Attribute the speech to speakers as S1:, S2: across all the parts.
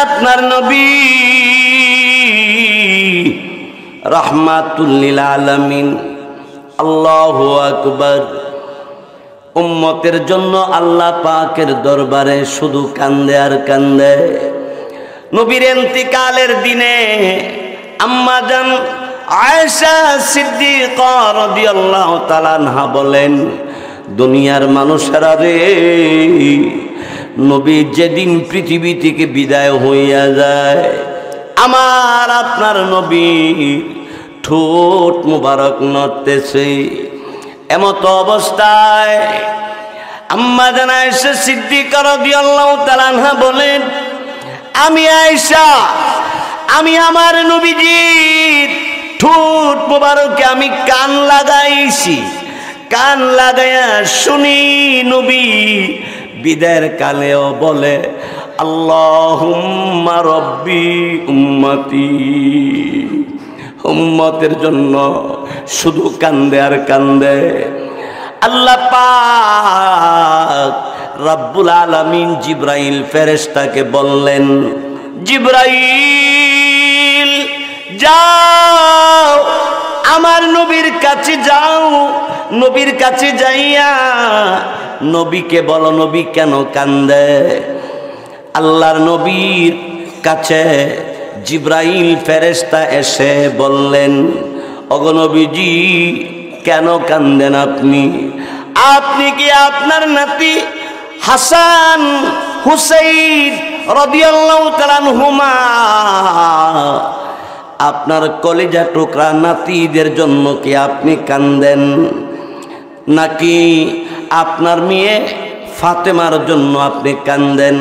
S1: আপনার নবী রাহমাতুল লিল আলামিন। আল্লাহু আকবার। উম্মতের জন্য আল্লাহ পাকের দরবারে শুধু কান্দে আর কান্দে। নবীর ইন্তিকালের দিনে আম্মা জান আয়েশা সিদ্দিকা রাদিয়াল্লাহু তাআলা আনহা বলেন, দুনিয়ার মানুষেরা রে, নবী যেদিন পৃথিবী থেকে বিদায় হইয়া যায়, আমার আপনার নবী ঠোঁট মুবারক নড়তেছে। এমত অবস্থায় আম্মা জান আয়েশা সিদ্দিকা রাদিয়াল্লাহু তাআলা আনহা বলেন, আমি আয়েশা, আমি আমার নবীজির ঠোঁট মুবারকে আমি কান লাগাইছি, কান লাগাইয়া শুনি নবী বিদায়ের কালেও বলে, আল্লাহুম্মা রব্বি উম্মতি। উম্মতের জন্য শুধু কান্দে আর কান্দে। আল্লাহ পাক রব্বুল আলামিন জিবরাইল ফেরেশতাকে বললেন, জিবরাইল যাও আমার নবীর কাছে যাও, নবীর কাছে যাইয়া নবীকে বলো নবী কেন কান্দে। আল্লাহর নবীর কাছে জিবরাইল ফেরেশতা এসে বললেন, ওগো নবীজি কেন কান্দেন আপনি? আপনি কি আপনার নাতি হাসান হুসাইন রাদিয়াল্লাহু তাআলা আনহুমা, আপনার কলিজা টুকরা নাতিদের জন্য কি আপনি কান্দেন, নাকি আপনার মেয়ে ফাতেমার জন্য আপনি কান্দেন?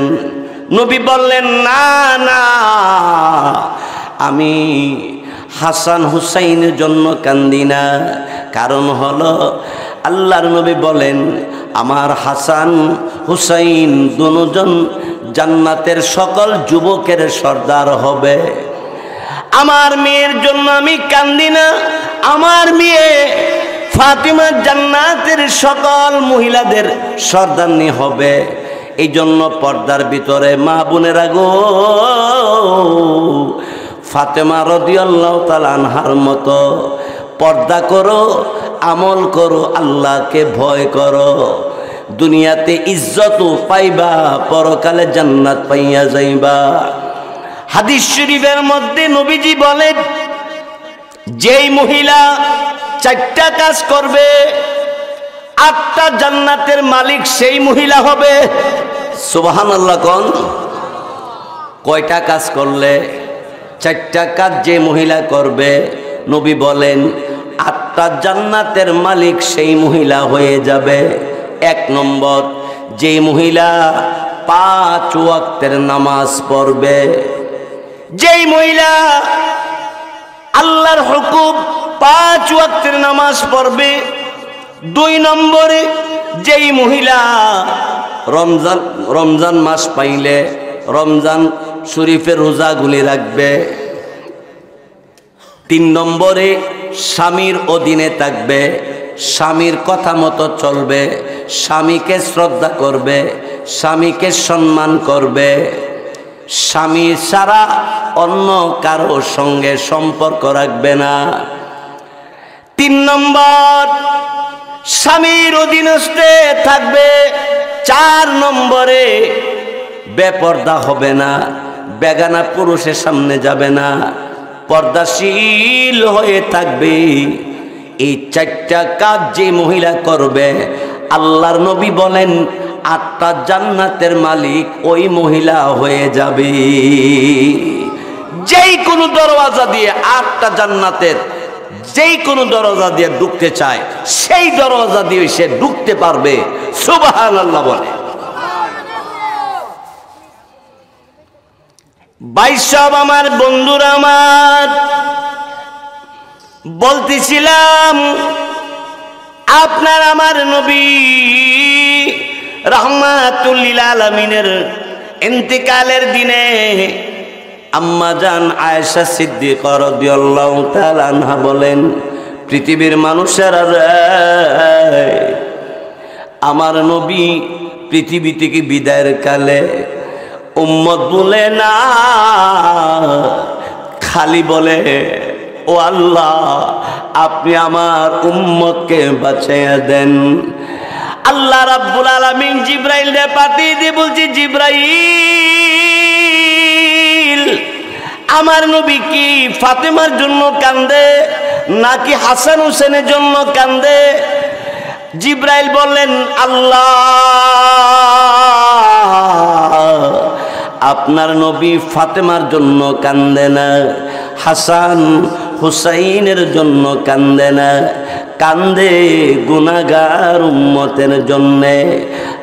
S1: নবী বললেন, না না, আমি হাসান হুসাইনের জন্য কান্দি না। কারণ হলো আল্লাহর নবী বলেন, আমার হাসান হুসাইন দুজন জান্নাতের সকল যুবকের সর্দার হবে। আমার মেয়ের জন্য আমি কান্দি না, আমার মেয়ে ফাতিমা জান্নাতের সকল মহিলাদের সর্দারনি হবে। এই জন্য পর্দার ভিতরে মা বোনেরা গো, ফাতেমা রাদিয়াল্লাহু তাআলা আনহার মতো পর্দা করো, আমল করো, আল্লাহকে ভয় করো। দুনিয়াতে ইজ্জতও পাইবা, পরকালে জান্নাত পাইয়া যাইবা। হাদিস শরীফের মধ্যে নবীজি বলেন, যেই মহিলা 4টা কাজ করবে 8টা জান্নাতের মালিক সেই মহিলা হবে। সুবহানাল্লাহ কোন? কয়টা কাজ করলে? 4টা কাজ যে মহিলা করবে, নবী বলেন 8টা জান্নাতের মালিক সেই মহিলা হয়ে যাবে। 1 নম্বর, যে মহিলা 5 ওয়াক্তের নামাজ পড়বে, যেই মহিলা আল্লাহর হুকুম 5 ওয়াক্তের নামাজ পড়বে। 2 নম্বরে, যেই মহিলা রমজান মাস পাইলে রমজান শরীফের রোজাগুলি রাখবে। 3 নম্বরে, স্বামীর অধীনে থাকবে, স্বামীর কথা মতো চলবে, স্বামীকে শ্রদ্ধা করবে, স্বামীকে সম্মান করবে, স্বামী ছাড়া অন্য কারো সঙ্গে সম্পর্ক রাখবে না। 3 নম্বর, স্বামীর অধীনস্থে থাকবে। 4 নম্বরে, বেপর্দা হবে না, বেগানা পুরুষের সামনে যাবে না, পর্দাশীল হয়ে থাকবে। এই 4টা কাজ যে মহিলা করবে, আল্লাহর নবী বলেন 8টা জান্নাতের মালিক ওই মহিলা হয়ে যাবে। যেই কোনো দরওয়াজা দিয়ে 8টা জান্নাতের যেই কোনো দরজা দিয়ে ঢুকতে চায়, সেই দরজা দিয়ে সে ঢুকতে পারবে। সুবহানাল্লাহ বলে। বাইসব আমার বন্ধুরা, আমার বলতেছিলাম, আপনার আমার নবী রাহমাতুল লিল আলামিনের ইন্তিকালের দিনে আম্মা জান আয়েশা সিদ্দিকা রাদিয়াল্লাহু তাআলা আনহা বলেন, পৃথিবীর মানুষেরা আমার নবী পৃথিবী থেকে বিদায়ের কালে উম্মত বলে না, খালি বলে ও আল্লাহ আপনি আমার উম্মতকে বাঁচাইয়া দেন। আল্লাহ রাব্বুল আলামিন জিবরাইলকে পাঠিয়ে দিয়ে বলছি, জিবরাইল আমার নবী কি ফাতেমার জন্য কান্দে নাকি হাসান হোসেনের জন্য কান্দে? জিবরাইল বললেন, আল্লাহ আপনার নবী ফাতেমার জন্য কান্দে না, হাসান হুসাইনের জন্য কান্দে না, কান্দে গুনাহগার উম্মতের জন্যে।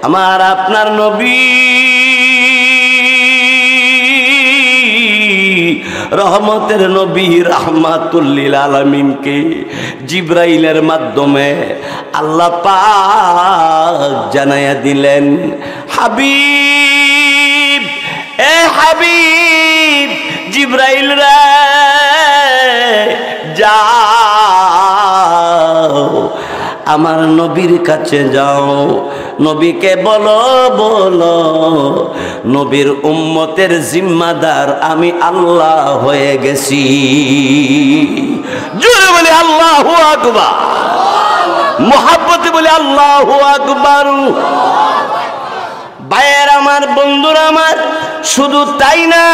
S1: আমার আপনার নবী রহমতের নবী রাহমাতুল লিল আলামিনকে জিবরাইলের মাধ্যমে আল্লাহ পাক জানায়া দিলেন, হাবিব এ হাবিব জিবরাইল রে যাও আমার নবীর কাছে যাও, নবীকে বলো বলো নবীর উম্মতের জিম্মাদার আমি আল্লাহ হয়ে গেছি। জোরে বলে আল্লাহু আকবার, মুহাব্বতে বলে আল্লাহু আকবার। ভাইয়ের আমার, বন্ধুরা আমার, শুধু তাই না,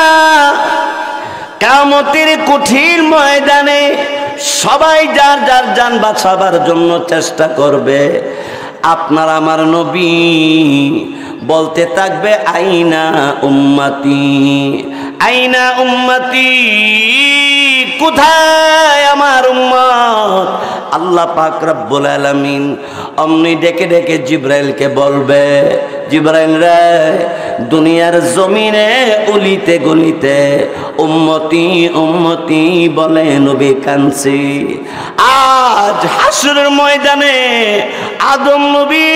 S1: কিয়ামতের কঠিন ময়দানে সবাই যার যার জান বাঁচাবার জন্য চেষ্টা করবে। আপনার আমার নবী বলতে থাকবে, আইনা উম্মতি আইনা উম্মতি, কোথায় আমার উম্মত? আল্লাহ পাক রব্বুল আলামিন অমনি ডেকে ডেকে জিবরাইলকে বলবে, জিবরাইল রে দুনিয়ার জমিনে অলিতে গলিতে উম্মতি উম্মতি বলে নবী কাঁদছে। আজ হাসরের ময়দানে আদম নবী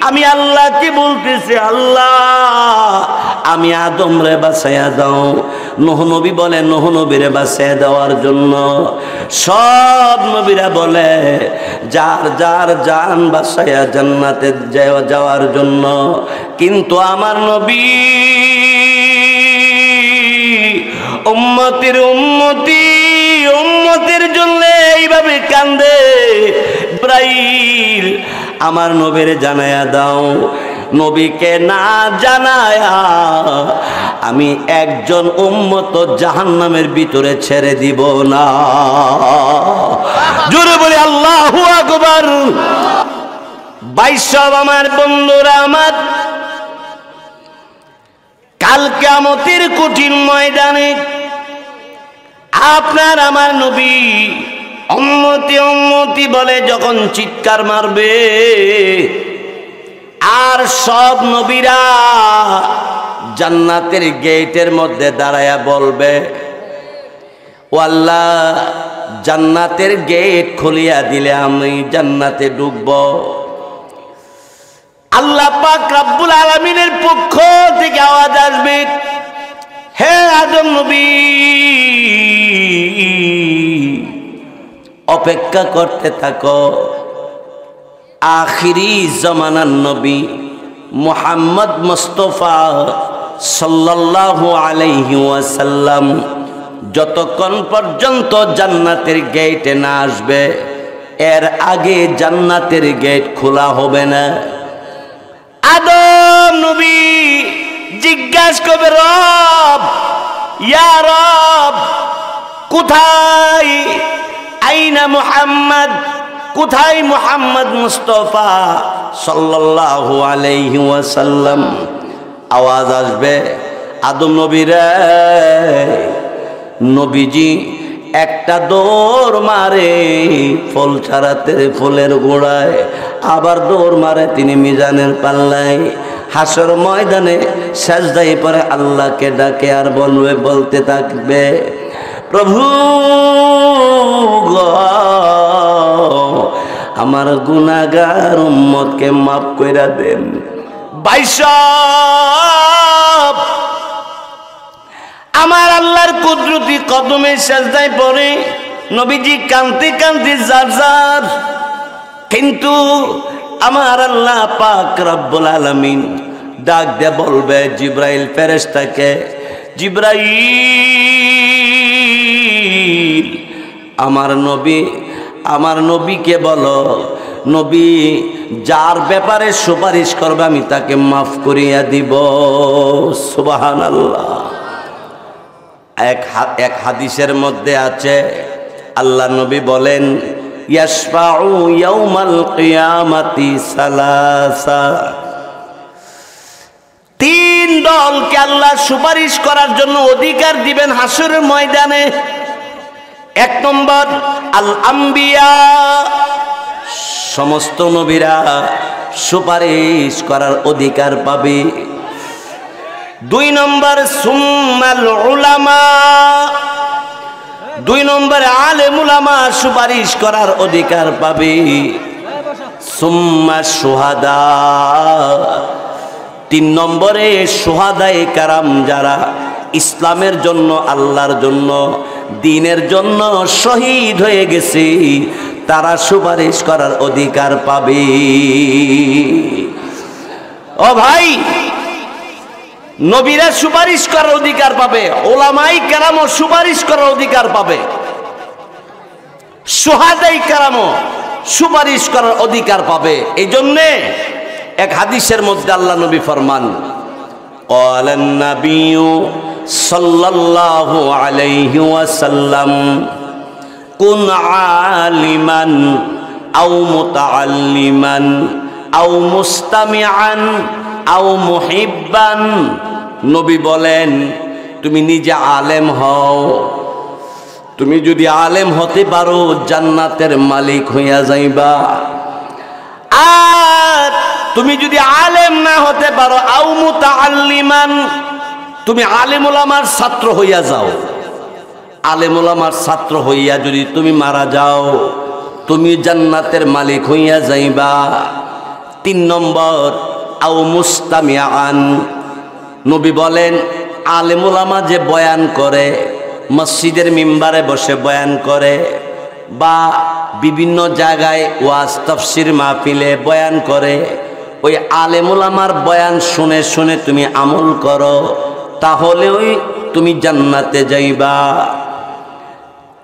S1: আমি আল্লাহকে বলতেছি, আল্লাহ আমি আদম রে বাঁচাইয়া দাও। নূহ নবী বলে নূহ নবীরে বাঁচাইয়া দেওয়ার জন্য। সব নবীরা বলে যার যার জান বাঁচাইয়া জান্নাতে যাওয়ার জন্য। কিন্তু আমার নবী উম্মতের উম্মতি উম্মতের জন্য এইভাবে কান্দে। জিবরাইল আমার নবীরে জানায়া দাও, নবীকে না জানায়া আমি একজন উম্মত জাহান্নামের ভিতরে ছেড়ে দিব না। জোরে বলি আল্লাহু আকবার। বাইসব আমার বন্ধুরা আমার, কাল কিয়ামতের কঠিন ময়দানে আপনার আমার নবী উম্মতি উম্মতি বলে যখন চিৎকার মারবে, আর সব নবীরা জান্নাতের গেটের মধ্যে দাঁড়ায়া বলবে, ও আল্লাহ জান্নাতের গেট খুলিয়া দিলে আমি জান্নাতে ঢুকব। আল্লাহ পাক রব্বুল আলামিনের পক্ষ থেকে আওয়াজ আসবে, হে আদম নবী অপেক্ষা করতে থাকো, আখিরি জমানার নবী মুহাম্মদ মুস্তাফা সাল্লাল্লাহু আলাইহি ওয়াসাল্লাম যতক্ষণ পর্যন্ত জান্নাতের গেটে না আসবে এর আগে জান্নাতের গেট খোলা হবে না। আদম নবী জিজ্ঞাসা করবে, রব ইয়া রব কোথায় আইনা মুহাম্মদ, কোথায় মুহাম্মদ মুস্তাফা সাল্লাল্লাহু আলাইহি ওয়াসাল্লাম? আওয়াজ আসবে, আদম নবীরে নবীজি একটা দৌড় মারে ফল ছাড়াতে ফুলের গোড়ায়, আবার দৌড় মারে তিনি মিজানের পাল্লায়। হাসর ময়দানে সাজদায় পরে আল্লাহকে ডাকে আর বলতে থাকবে, প্রভু গো আমার গুনাহগার উম্মতকে মাফ কইরা দেন। বাইসব আমার আল্লাহর কুদরতি কদমে সাজদায় পড়ে নবীজি কাঁদতে কাঁদতে জারজার। কিন্তু আমার আল্লাহ পাক রব্বুল আলামিন ডাক দিয়ে বলবে জিব্রাইল ফেরেশতাকে, জিব্রাইল আমার নবীকে বলো, নবী যার ব্যাপারে সুপারিশ করবে আমি তাকে মাফ করিয়া দিব। সুবহানাল্লাহ। এক হাদিসের মধ্যে আছে, আল্লাহ নবী বলেন, ইয়াশফাউ ইয়াউমাল কিয়ামাতি সালাসা, তিন দলকে আল্লাহ সুপারিশ করার জন্য অধিকার দিবেন হাসরের ময়দানে। এক নম্বর আল আম্বিয়া, সমস্ত নবীরা সুপারিশ করার অধিকার পাবে। দুই নম্বর সুম্মাল উলামা, দুই নম্বরে আলেম উলামা সুপারিশ করার অধিকার পাবে। সুম্মা শুহাদা, তিন নম্বরে শুহাদায়ে কারাম, যারা ইসলামের জন্য, আল্লাহর জন্য, দ্বীনের জন্য শহীদ হয়ে গেছে, তারা সুপারিশ করার অধিকার পাবে। ও ভাই, নবীরা সুপারিশ করার অধিকার পাবে, ওলামাই কেরামও সুপারিশ করার অধিকার পাবে, শুহাদাই কেরামও সুপারিশ করার অধিকার পাবে। এই জন্যে এক হাদিসের মধ্যে আল্লাহ নবী ফরমান, ক্বালান নাবিয়্যু সাল্লাল্লাহু আলাইহি ওয়াসাল্লাম, কুন আলিমান আও মুতাআল্লিমান আও মুস্তামিআন আও মুহিব্বান। নবী বলেন, তুমি নিজে আলেম হও, তুমি যদি আলেম হতে পারো জান্নাতের মালিক হইয়া যাইবা। আর তুমি যদি আলেম না হতে পারো, আও মুতাআল্লিমান, তুমি আলেম ওলামার ছাত্র হইয়া যাও। আলেম ওলামার ছাত্র হইয়া যদি তুমি মারা যাও, তুমি জান্নাতের মালিক হইয়া যাইবা। তিন নম্বর আও মুস্তামিআন, নবী বলেন আলেম ওলামা যে বয়ান করে, মসজিদের মিম্বারে বসে বয়ান করে, বা বিভিন্ন জায়গায় ওয়াজ তাফসীর মাহফিলে বয়ান করে, ওই আলেম ওলামার বয়ান শুনে শুনে তুমি আমল করো, তাহলে ওই তুমি জান্নাতে যাইবা।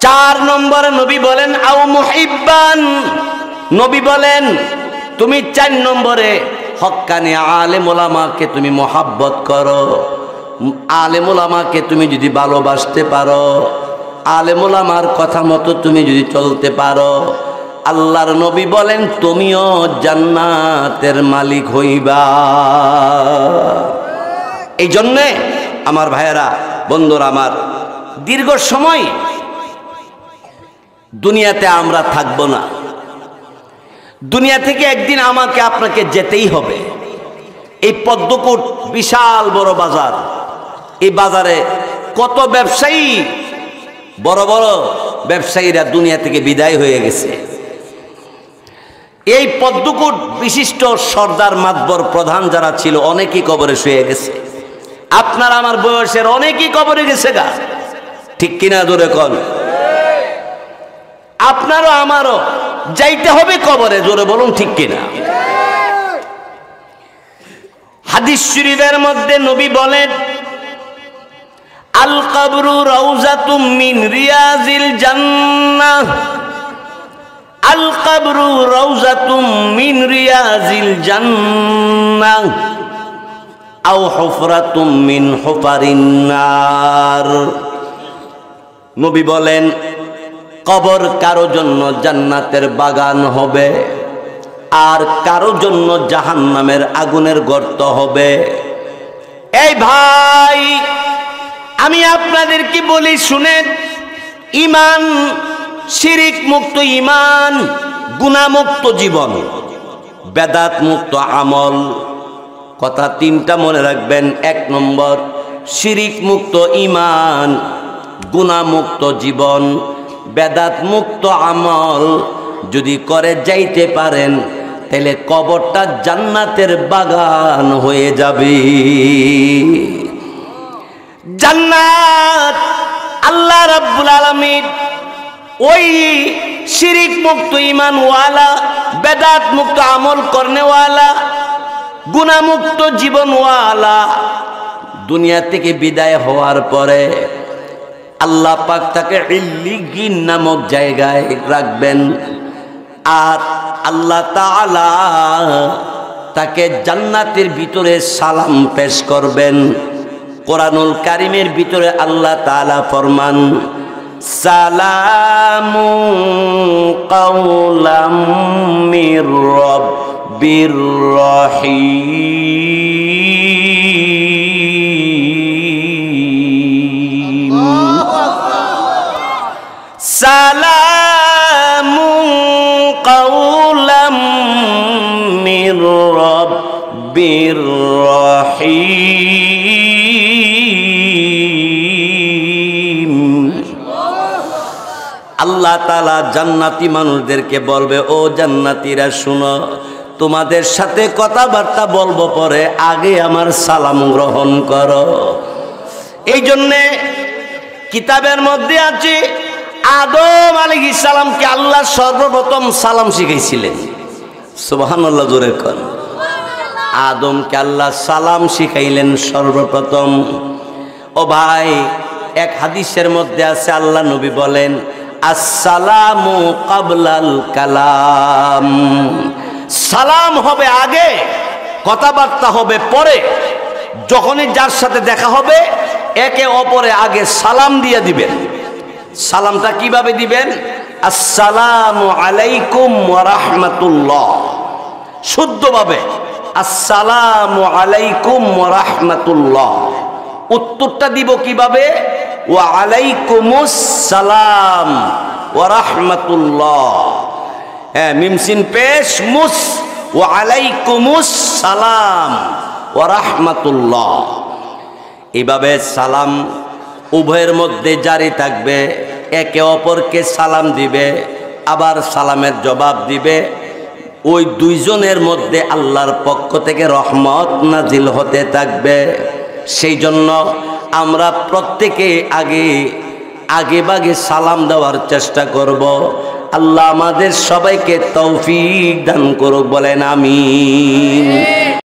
S1: চার নম্বরে নবী বলেন আও মুহিব্বান, নবী বলেন তুমি চার নম্বরে হক্কানি আলেম ওলামাকে তুমি মহাব্বত করো। আলেম ওলামাকে তুমি যদি ভালোবাসতে পারো, আলেম ওলামার কথা মতো তুমি যদি চলতে পারো, আল্লাহর নবী বলেন তুমিও জান্নাতের মালিক হইবা। এই জন্যে আমার ভাইয়েরা, বন্ধুরা আমার, দীর্ঘ সময় দুনিয়াতে আমরা থাকবো না। দুনিয়া থেকে একদিন আমাকে আপনাকে যেতেই হবে। এই পদ্মকুট বিশাল বড় বাজার, এই বাজারে কত ব্যবসায়ী, বড় বড় ব্যবসায়ীরা দুনিয়া থেকে বিদায় হয়ে গেছে। এই পদ্মকুট বিশিষ্ট সর্দার মাতবর প্রধান যারা ছিল, অনেকেই কবরে শুয়ে গেছে। আপনার আমার বয়সের অনেকেই কবরে গেছে গা, ঠিক কিনা জোরে কন? আপনারও আমারও যাইতে হবে কবরে, জোরে বলুন ঠিক কিনা? হাদিস শরীফের মধ্যে নবী বলেন, আল কবরু রাউজাতুম মিন রিয়াজিল জান্নাহ, আল কবরু রাউজাতুম মিন রিয়াজিল জান্নাহ আও হুফরাতুম মিন হুফারিন নার। নবী বলেন, কবর কারো জন্য জান্নাতের বাগান হবে, আর কারো জন্য জাহান্নামের আগুনের গর্ত হবে। এই ভাই, আমি আপনাদেরকে বলি শুনেন, ঈমান, শিরিক মুক্ত ঈমান, গুনাহ মুক্ত জীবন, বেদাত মুক্ত আমল, কথা তিনটা মনে রাখবেন। এক নম্বর শিরিক মুক্ত ঈমান, গুনাহ মুক্ত জীবন, বেদাত মুক্ত আমল যদি করে যাইতে পারেন, তাহলে কবরটা জান্নাতের বাগান হয়ে যাবে। জান্নাত আল্লাহ রাব্বুল আলামিন ওই শিরিক মুক্ত ঈমান ওয়ালা, বেদাত মুক্ত আমল করনে ওয়ালা গুনাহমুক্ত জীবনওয়ালা দুনিয়া থেকে বিদায় হওয়ার পরে আল্লাহ পাক তাকে ইল্লিগিন নামক জায়গায় রাখবেন। আর আল্লাহ তাআলা তাকে জান্নাতের ভিতরে সালাম পেশ করবেন। কোরআনুল কারীমের ভিতরে আল্লাহ তাআলা ফরমান, সালামু কাওলাম মির রাব্বির রহিম। সালামু কাওলাম মির রাব্বির রহিম। আল্লাহ তাআলা জান্নাতি মানুষদেরকে বলবে, ও জান্নাতীরা শুনো, তোমাদের সাথে কথাবার্তা বলবো পরে, আগে আমার সালাম গ্রহণ করো। এই জন্যে কিতাবের মধ্যে আছে আদম আলাইহিস সালামকে আল্লাহ সর্বপ্রথম সালাম শিখাইছিলেন। সুবহানাল্লাহ, জোরে কর। আদমকে আল্লাহ সালাম শিখাইলেন সর্বপ্রথম। ও ভাই, এক হাদিসের মধ্যে আছে আল্লাহ নবী বলেন, আসসালামু কাবলাল কালাম। সালাম হবে আগে, কথাবার্তা হবে পরে। যখনই যার সাথে দেখা হবে একে অপরে আগে সালাম দিয়ে দিবেন। সালামটা কিভাবে দিবেন? আসসালামু আলাইকুম ওয়া রাহমাতুল্লাহ। শুদ্ধভাবে আসসালামু আলাইকুম ওয়া রাহমাতুল্লাহ। উত্তরটা দিব কিভাবে? ওয়া আলাইকুমুস সালাম ওয়া রাহমাতুল্লাহ। হ্যাঁ, মিমসিন পেশ মুস, ওয়া আলাইকুমুস সালাম ওয়া রাহমাতুল্লাহ। এইভাবে সালাম উভয়ের মধ্যে জারি থাকবে। একে অপরকে সালাম দিবে, আবার সালামের জবাব দিবে। ওই দুইজনের মধ্যে আল্লাহর পক্ষ থেকে রহমত নাজিল হতে থাকবে। সেই জন্য আমরা প্রত্যেকে আগে ভাগে সালাম দেওয়ার চেষ্টা করব। আল্লাহ আমাদের সবাইকে তৌফিক দান করুক, বলেন আমিন।